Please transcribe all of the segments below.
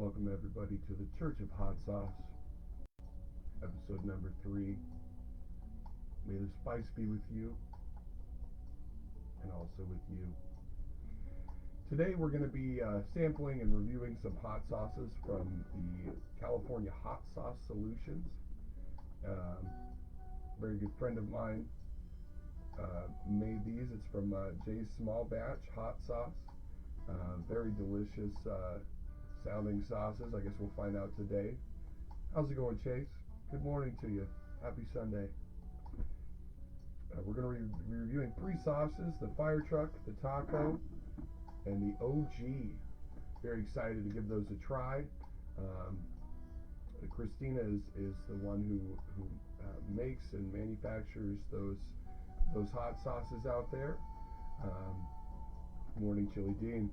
Welcome everybody to the Church of Hot Sauce, episode number 3. May the spice be with you, and also with you. Today we're going to be sampling and reviewing some hot sauces from the California Hot Sauce Solutions. Very good friend of mine made these. It's from Jay's Small Batch Hot Sauce. Very delicious sounding sauces. I guess we'll find out today. How's it going, Chase? Good morning to you. Happy Sunday. We're going to be reviewing 3 sauces: the Fire Truck, the Taco, and the OG. Very excited to give those a try. Christina is the one who makes and manufactures those hot sauces out there. Morning, Chili Dean.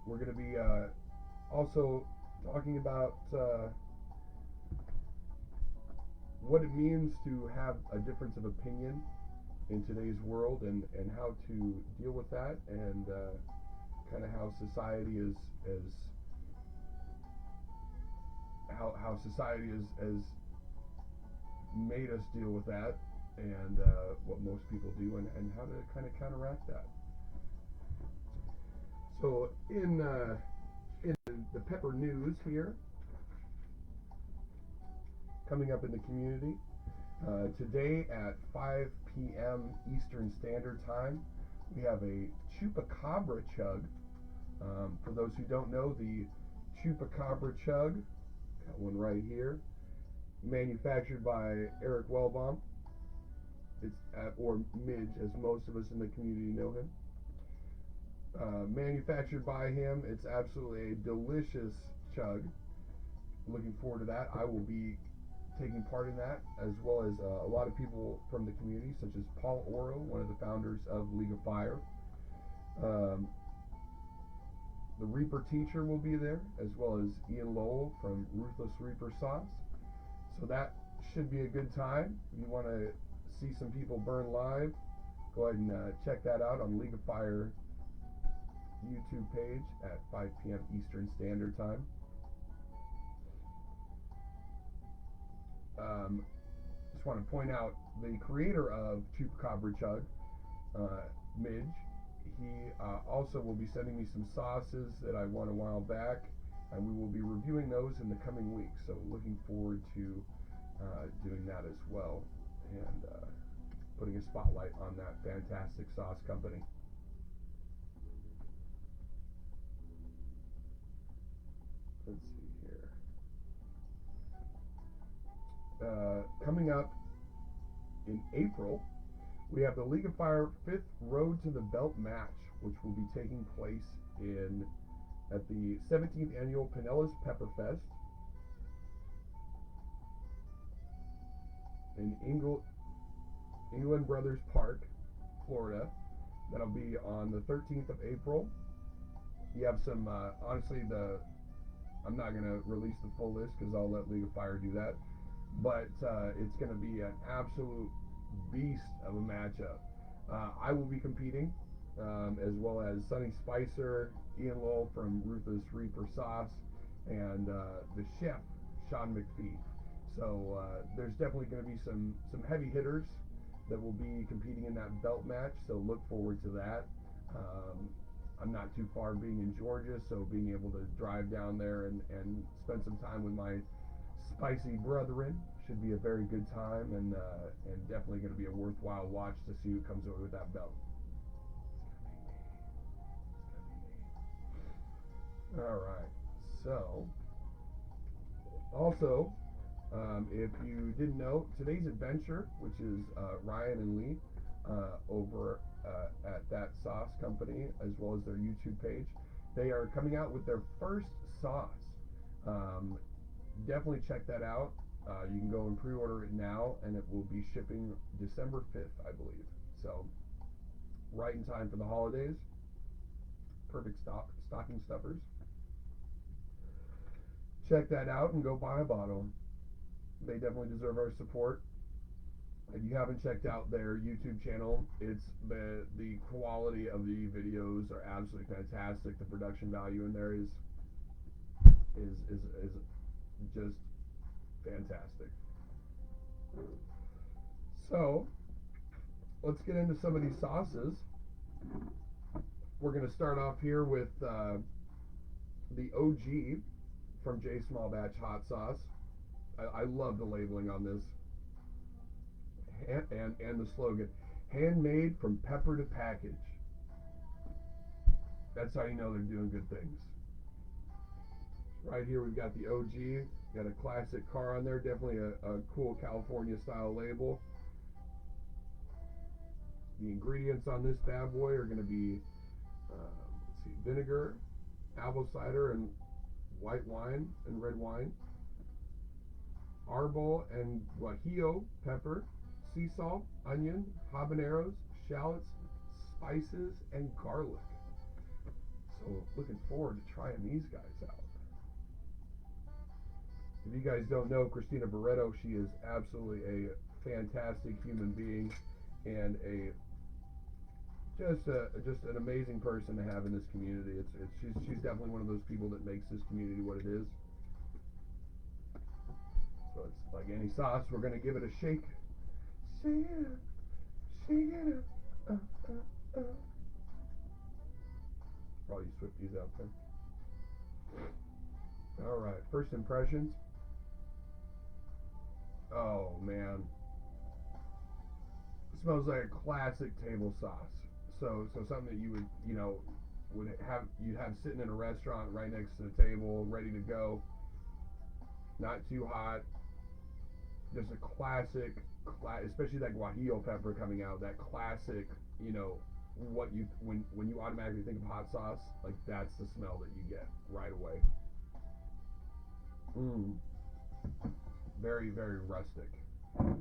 We're going to be also talking about what it means to have a difference of opinion in today's world, and how to deal with that, and kind of how society how society has made us deal with that, and what most people do, and how to kind of counteract that. So in the pepper news here, coming up in the community, today at 5 p.m. Eastern Standard Time, we have a Chupacabra Chug. For those who don't know, the Chupacabra Chug, got one right here, manufactured by Eric Wellbaum. It's or Midge, as most of us in the community know him. Manufactured by him. It's absolutely a delicious chug. Looking forward to that. I will be taking part in that, as well as a lot of people from the community, such as Paul Oro, one of the founders of League of Fire. The Reaper Teacher will be there, as well as Ian Lowell from Ruthless Reaper Sauce. So that should be a good time. If you want to see some people burn live, go ahead and check that out on League of Fire YouTube page at 5 p.m. Eastern Standard Time. Just want to point out the creator of Chupacabra Chug, Midge. He also will be sending me some sauces that I won a while back, and we will be reviewing those in the coming weeks. So looking forward to doing that as well, and putting a spotlight on that fantastic sauce company. Let's see here. Coming up in April, we have the League of Fire 5th Road to the Belt match, which will be taking place at the 17th annual Pinellas Pepper Fest in England Brothers Park, Florida. That'll be on the 13th of April. You have some, honestly, I'm not going to release the full list because I'll let League of Fire do that, but it's going to be an absolute beast of a matchup. I will be competing, as well as Sonny Spicer, Ian Lowell from Ruthless Reaper Sauce, and the chef, Sean McPhee. So there's definitely going to be some heavy hitters that will be competing in that belt match, so look forward to that. I'm not too far being in Georgia, so being able to drive down there and spend some time with my spicy brethren should be a very good time, and definitely going to be a worthwhile watch to see who comes away with that belt. Alright, so also, if you didn't know, today's adventure, which is Ryan and Lee over at that sauce company, as well as their YouTube page, they are coming out with their first sauce. Definitely check that out. You can go and pre-order it now, and it will be shipping December 5th, I believe. So right in time for the holidays. Perfect stocking stuffers. Check that out and go buy a bottle. They definitely deserve our support. If you haven't checked out their YouTube channel, it's the quality of the videos are absolutely fantastic. The production value in there is is just fantastic. So let's get into some of these sauces. We're going to start off here with the OG from J Small Batch hot sauce. I love the labeling on this, and the slogan, handmade from pepper to package. That's how you know they're doing good things. Right here we've got the OG, got a classic car on there, definitely a cool California style label. The ingredients on this bad boy are going to be, let's see, vinegar, apple cider, and white wine and red wine, arbol and guajillo pepper, sea salt, onion, habaneros, shallots, spices, and garlic. So looking forward to trying these guys out. If you guys don't know Christina Barreto, she is absolutely a fantastic human being and just an amazing person to have in this community. She's definitely one of those people that makes this community what it is. So it's like any sauce, we're gonna give it a shake. Shake it up, shake it up, For all you Swifties out there. All right, first impressions. Oh man, it smells like a classic table sauce. So something that you would have sitting in a restaurant right next to the table, ready to go. Not too hot. Just a classic, especially that guajillo pepper coming out. That classic, what you when you automatically think of hot sauce, like that's the smell that you get right away. Very, very rustic. So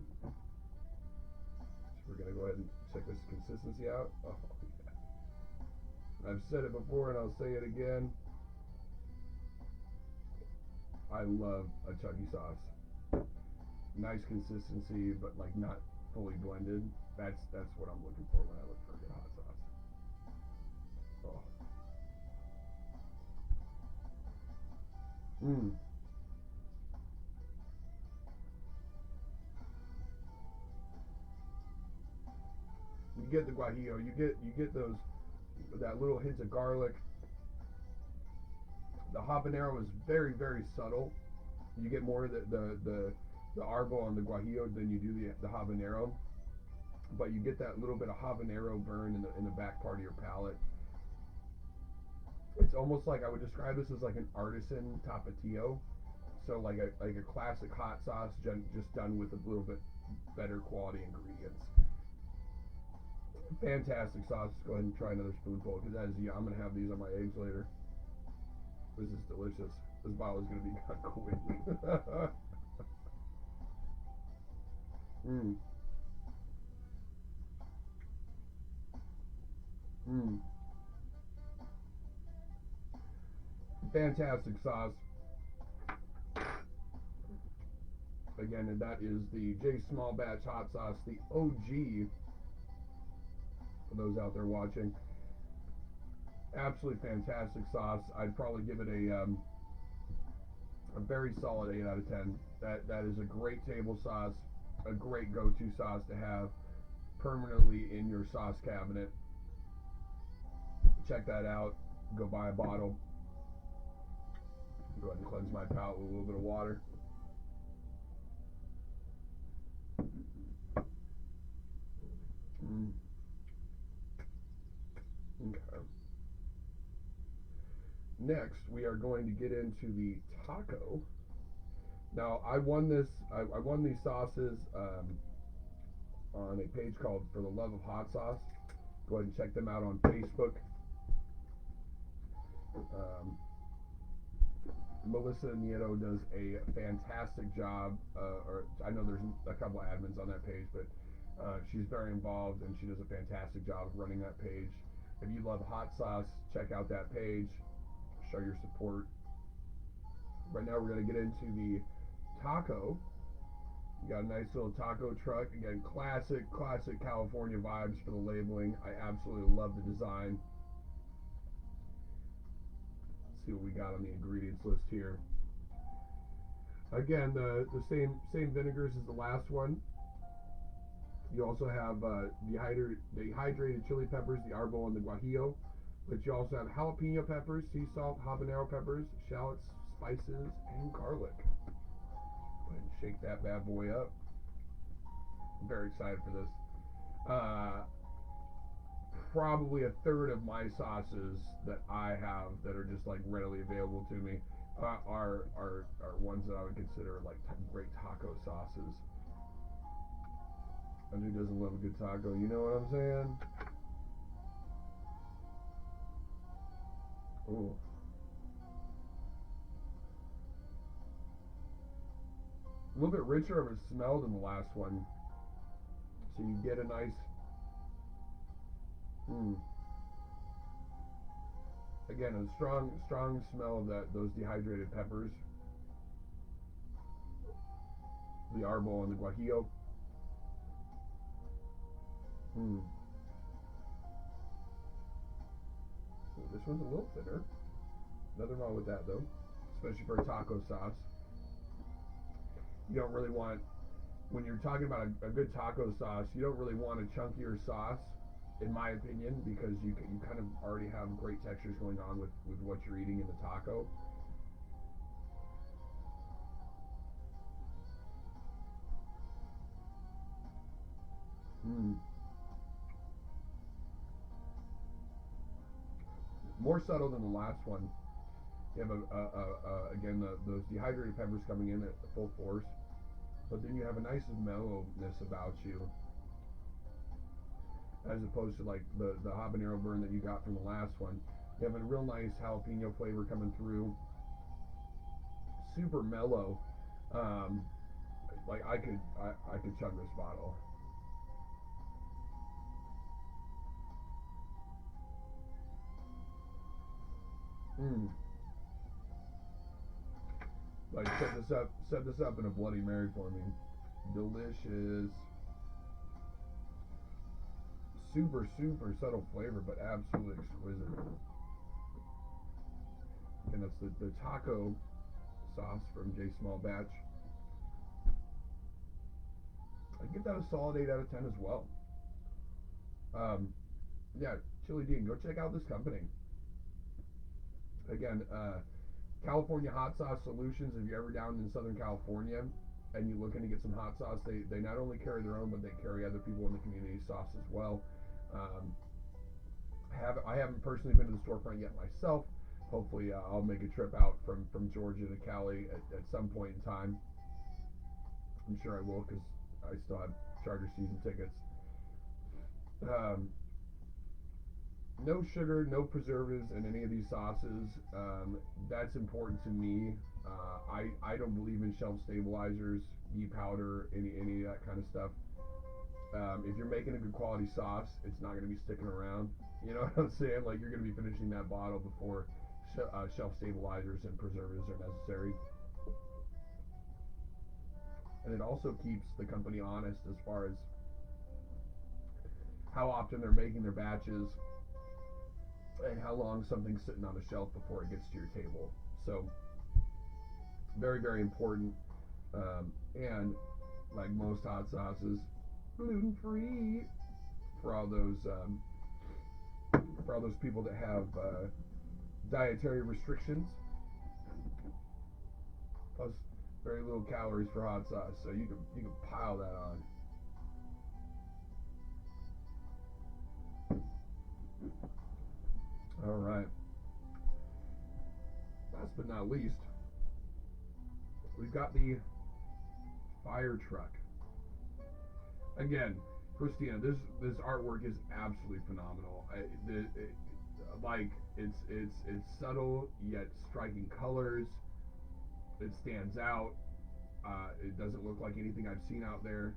we're gonna go ahead and check this consistency out. Oh yeah. I've said it before and I'll say it again. I love a chunky sauce. Nice consistency, but like not fully blended. That's what I'm looking for when I look for a good hot sauce. Oh. You get the guajillo, you get that little hint of garlic. The habanero is very, very subtle. You get more of the arbol and the guajillo than you do the habanero, but you get that little bit of habanero burn in the back part of your palate. It's almost like I would describe this as like an artisan tapatio, so like a classic hot sauce just done with a little bit better quality ingredients. Fantastic sauce. Let's go ahead and try another spoonful because I'm gonna have these on my eggs later. This is delicious. This bottle is gonna be gone quick. Fantastic sauce. Again, and that is the J Small Batch hot sauce, the OG. For those out there watching, absolutely fantastic sauce. I'd probably give it a very solid 8 out of 10. That is a great table sauce, a great go-to sauce to have permanently in your sauce cabinet. Check that out. Go buy a bottle. Go ahead and cleanse my palate with a little bit of water. Okay. Next, we are going to get into the taco. Now, I won these sauces on a page called For the Love of Hot Sauce. Go ahead and check them out on Facebook. Melissa Nieto does a fantastic job. Or I know there's a couple of admins on that page, but she's very involved and she does a fantastic job of running that page. If you love hot sauce, check out that page. Show your support. Right now we're going to get into the taco. You got a nice little taco truck. Again, classic California vibes for the labeling. I absolutely love the design. Let's see what we got on the ingredients list here. Again, the same vinegars as the last one. You also have dehydrated chili peppers, the arbol and the guajillo. But you also have jalapeno peppers, sea salt, habanero peppers, shallots, spices, and garlic. Go ahead and shake that bad boy up. I'm very excited for this. Probably a third of my sauces that I have that are just like readily available to me are ones that I would consider like great taco sauces. And who doesn't love a good taco? You know what I'm saying? Ooh. A little bit richer of a smell than the last one. So you get a nice again, a strong smell of those dehydrated peppers. The arbol and the guajillo. Ooh, this one's a little thinner. Nothing wrong with that though, especially for a taco sauce. You don't really want, when you're talking about a good taco sauce, you don't really want a chunkier sauce, in my opinion, because you kind of already have great textures going on with what you're eating in the taco. More subtle than the last one. You have again those dehydrated peppers coming in at full force, but then you have a nice mellowness about you, as opposed to like the habanero burn that you got from the last one. You have a real nice jalapeno flavor coming through. Super mellow. Like I could chug this bottle. Like set this up in a Bloody Mary for me. Delicious. Super subtle flavor, but absolutely exquisite. And that's the taco sauce from J Small Batch. I'd give that a solid 8 out of 10 as well. Yeah, Chili Dean, go check out this company. Again, California Hot Sauce Solutions. If you're ever down in Southern California and you're looking to get some hot sauce, they not only carry their own, but they carry other people in the community sauce as well. I haven't personally been to the storefront yet myself. Hopefully, I'll make a trip out from Georgia to Cali at some point in time. I'm sure I will, because I still have Charger season tickets. No sugar, no preservatives in any of these sauces. That's important to me. I don't believe in shelf stabilizers, ghee powder, any of that kind of stuff. If you're making a good quality sauce, it's not going to be sticking around. You know what I'm saying? Like, you're going to be finishing that bottle before shelf stabilizers and preservatives are necessary. And it also keeps the company honest as far as how often they're making their batches and how long something's sitting on the shelf before it gets to your table. So, very, very important. And like most hot sauces, gluten-free for all those people that have dietary restrictions. Plus, very little calories for hot sauce, so you can pile that on. All right. Last but not least, we've got the fire truck. Again, Christina, this artwork is absolutely phenomenal. It's subtle yet striking colors. It stands out. It doesn't look like anything I've seen out there.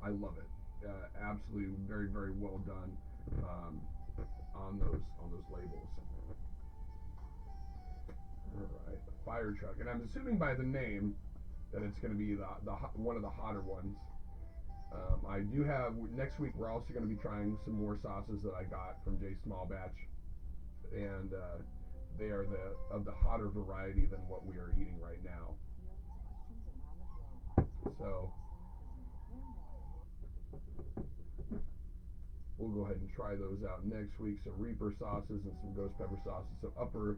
I love it. Absolutely, very, very well done on those labels. All right, the fire truck, and I'm assuming by the name that it's going to be the one of the hotter ones. I do have next week. We're also going to be trying some more sauces that I got from J Small Batch, and they are of the hotter variety than what we are eating right now. So we'll go ahead and try those out next week. Some Reaper sauces and some ghost pepper sauces. So upper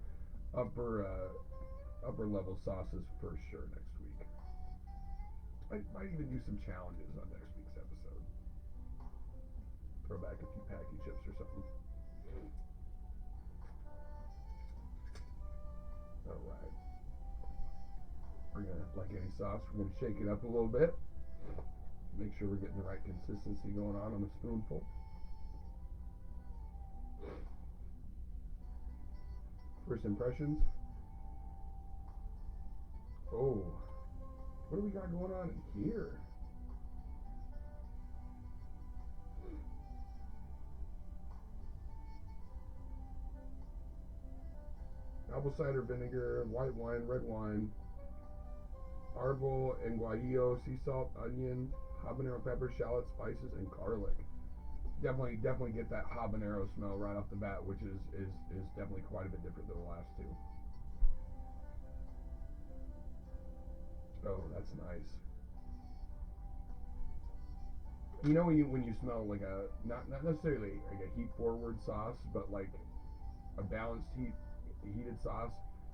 level sauces for sure next week. I might even do some challenges on next week's episode. Throw back a few packy chips or something. Alright. We're gonna, like any sauce, we're gonna shake it up a little bit. Make sure we're getting the right consistency going on a spoonful. First impressions. Oh, what do we got going on in here? Apple cider vinegar, white wine, red wine, arbol and guajillo, sea salt, onion, habanero pepper, shallot, spices, and garlic. Definitely get that habanero smell right off the bat, which is definitely quite a bit different than the last two. Oh, that's nice. You know when you smell like a not necessarily like a heat forward sauce, but like a balanced heated sauce,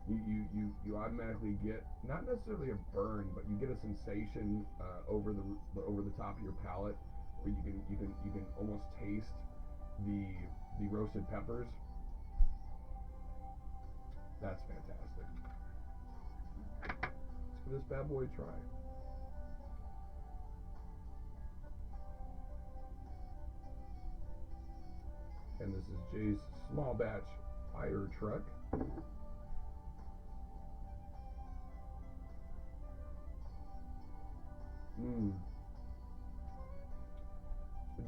you automatically get not necessarily a burn, but you get a sensation over the top of your palate, where you can almost taste the roasted peppers. That's fantastic. Let's give this bad boy a try. And this is Jay's small batch fire truck.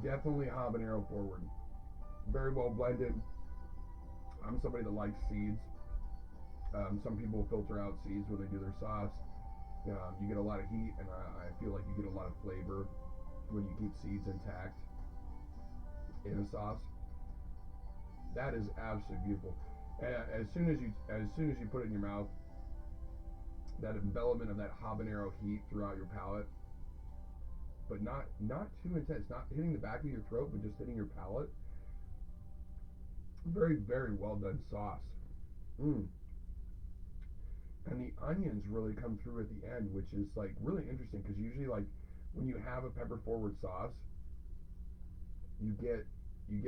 Definitely habanero forward. Very well blended. I'm somebody that likes seeds. Some people filter out seeds when they do their sauce. You get a lot of heat, and I feel like you get a lot of flavor when you keep seeds intact in a sauce. That is absolutely beautiful. As soon as you put it in your mouth, that envelopment of that habanero heat throughout your palate, but not too intense, not hitting the back of your throat, but just hitting your palate. Very, very well done sauce. And the onions really come through at the end, which is like really interesting, because usually like when you have a pepper forward sauce, you get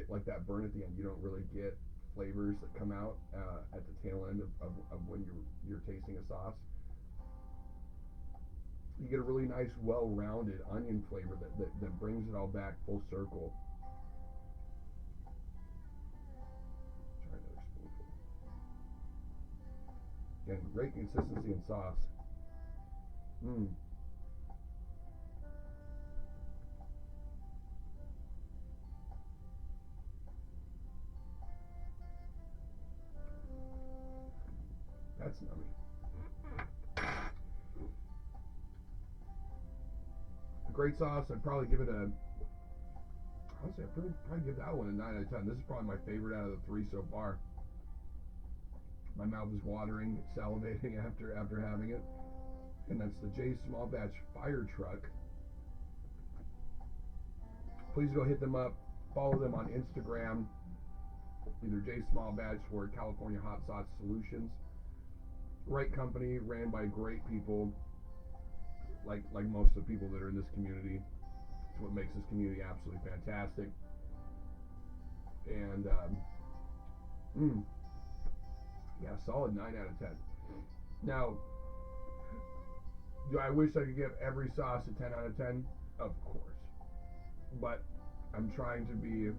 like that burn at the end. You don't really get flavors that come out at the tail end of when you're tasting a sauce. You get a really nice, well-rounded onion flavor that brings it all back full circle. Try another spoonful. Again, great consistency in sauce. That's yummy. Great sauce. I'd probably give it honestly, I'd probably give that one a 9 out of 10. This is probably my favorite out of the three so far. My mouth is watering, salivating after having it. And that's the Jay's Small Batch Fire Truck. Please go hit them up. Follow them on Instagram. Either Jay's Small Batch or California Hot Sauce Solutions. Great company, ran by great people. Like most of the people that are in this community. It's what makes this community absolutely fantastic. And yeah, solid 9 out of 10. Now, do I wish I could give every sauce a 10 out of 10? Of course. But I'm trying to be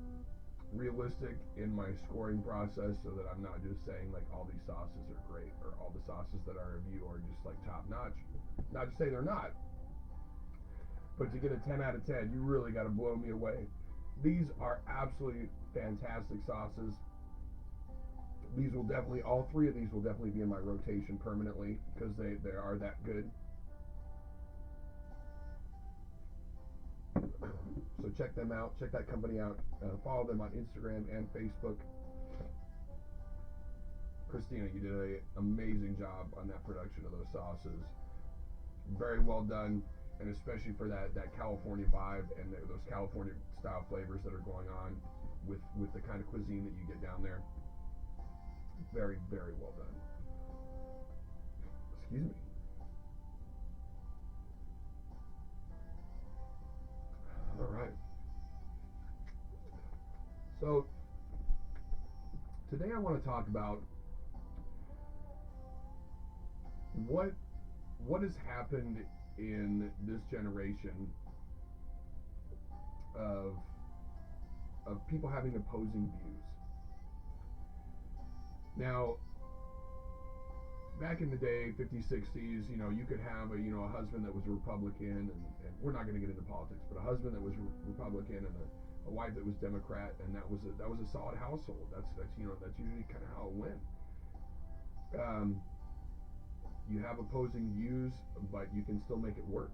realistic in my scoring process, so that I'm not just saying like all these sauces are great, or all the sauces that I review are just like top notch. Not to say they're not, but to get a 10 out of 10, you really got to blow me away. These are absolutely fantastic sauces. These will definitely, all three of these will definitely be in my rotation permanently, because they are that good. So check them out, check that company out, follow them on Instagram and Facebook. Christina, you did an amazing job on that production of those sauces. Very well done, and especially for that California vibe and those California style flavors that are going on with the kind of cuisine that you get down there. Very, very well done. Excuse me. All right. So today I want to talk about what has happened in this generation of people having opposing views. Now, back in the day, 50s, 60s, you could have a husband that was a Republican, and we're not going to get into politics, but a husband that was Republican and a wife that was Democrat, and that was a solid household. That's usually kind of how it went. You have opposing views, but you can still make it work.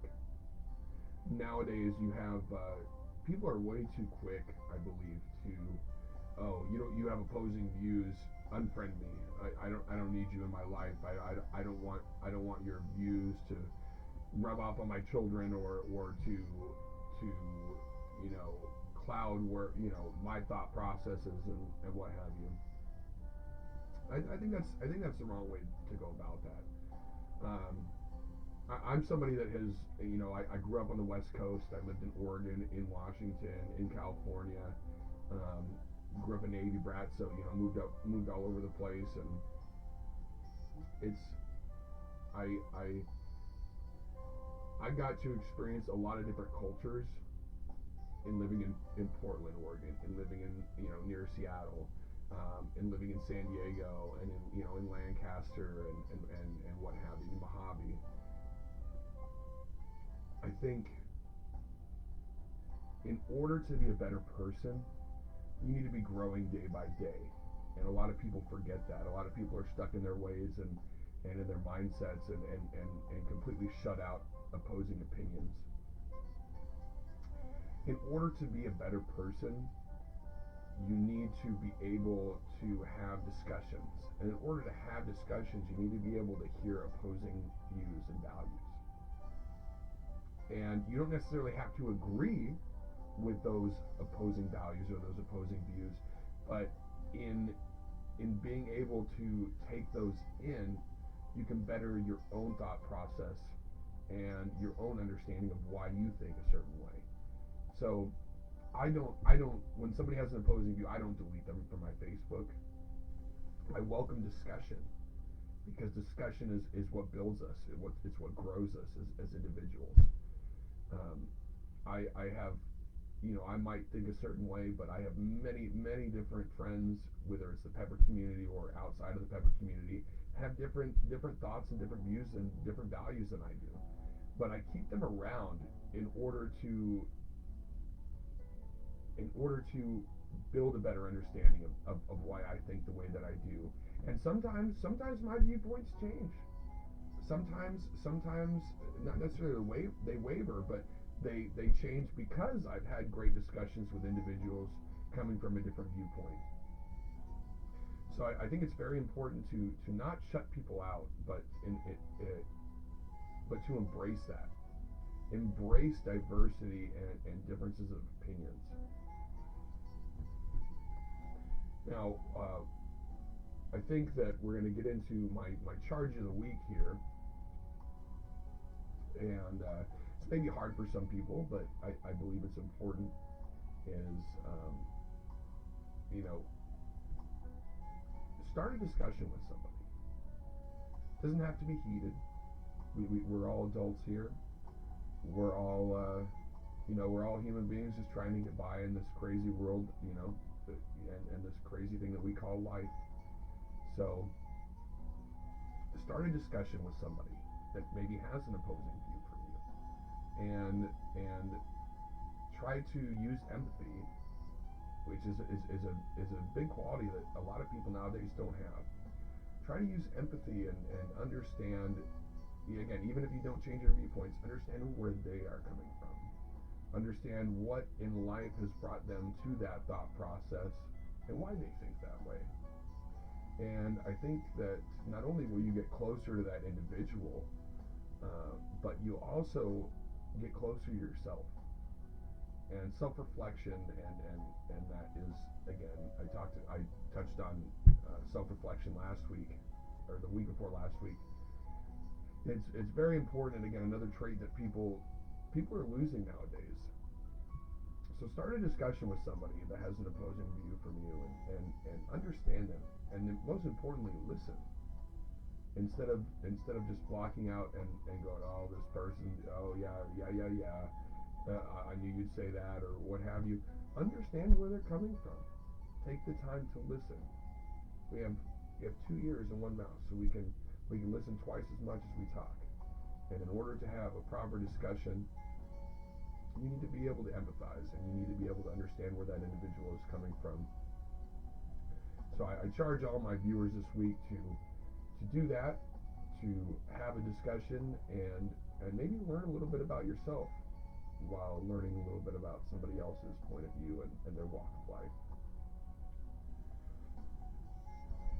Nowadays, you have people are way too quick, I believe, to you have opposing views, unfriend me. I don't need you in my life. I don't want your views to rub off on my children or to cloud where my thought processes and what have you. I think that's the wrong way to go about that. I'm somebody that has, I grew up on the West Coast. I lived in Oregon, in Washington, in California. Grew up a Navy brat, so moved all over the place, and it's I got to experience a lot of different cultures in living in Portland, Oregon, and living in near Seattle. And living in San Diego and in Lancaster and what have you, in Mojave. I think in order to be a better person, you need to be growing day by day. And a lot of people forget that. A lot of people are stuck in their ways and in their mindsets and completely shut out opposing opinions. In order to be a better person, you need to be able to have discussions. And in order to have discussions, you need to be able to hear opposing views and values. And you don't necessarily have to agree with those opposing values or those opposing views, but in being able to take those in, you can better your own thought process and your own understanding of why you think a certain way. So I don't, when somebody has an opposing view, I don't delete them from my Facebook. I welcome discussion, because discussion is what builds us. It's what grows us as individuals. I have, I might think a certain way, but I have many, many different friends, whether it's the Pepper community or outside of the Pepper community, have different thoughts and different views and different values than I do. But I keep them around in order to build a better understanding of why I think the way that I do. And sometimes my viewpoints change. Sometimes not necessarily they waver, but they change because I've had great discussions with individuals coming from a different viewpoint. So I think it's very important to not shut people out, but to embrace that. Embrace diversity and differences of opinions. Now, I think that we're going to get into my charge of the week here, and it's maybe hard for some people, but I believe it's important, is, start a discussion with somebody. It doesn't have to be heated. We're all adults here. We're all, we're all human beings just trying to get by in this crazy world, and this crazy thing that we call life. So start a discussion with somebody that maybe has an opposing view from you, and try to use empathy, which is a big quality that a lot of people nowadays don't have. Try to use empathy and understand, again, even if you don't change your viewpoints, understand where they are coming from. Understand what in life has brought them to that thought process and why they think that way. And I think that not only will you get closer to that individual, but you also get closer to yourself. And self-reflection, and that is, again, I touched on self-reflection last week, or the week before last week. It's very important, and again, another trait that people are losing nowadays. So start a discussion with somebody that has an opposing view from you, and understand them, and then most importantly, listen. Instead of just blocking out and going, oh, this person, oh yeah, I knew you'd say that, or what have you. Understand where they're coming from. Take the time to listen. We have 2 ears and 1 mouth, so we can listen twice as much as we talk. And in order to have a proper discussion, you need to be able to empathize, and you need to be able to understand where that individual is coming from. So I charge all my viewers this week to do that, to have a discussion, and maybe learn a little bit about yourself while learning a little bit about somebody else's point of view and their walk of life.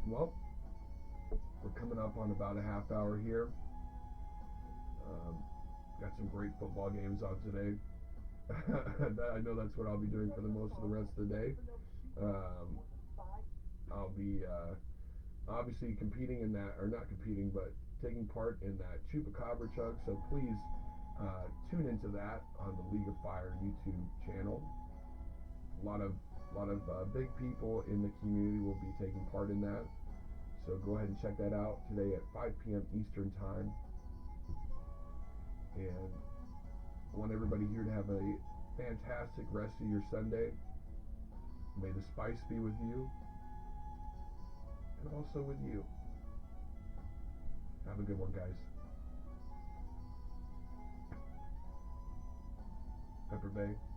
Well, we're coming up on about a half hour here. Got some great football games on today. I know that's what I'll be doing for the most of the rest of the day. I'll be obviously competing in that, or not competing, but taking part in that Chupacabra Chug. So please tune into that on the League of Fire YouTube channel. A lot of big people in the community will be taking part in that. So go ahead and check that out today at 5 p.m. Eastern Time. And I want everybody here to have a fantastic rest of your Sunday. May the spice be with you, and also with you. Have a good one, guys. Pepper Bay.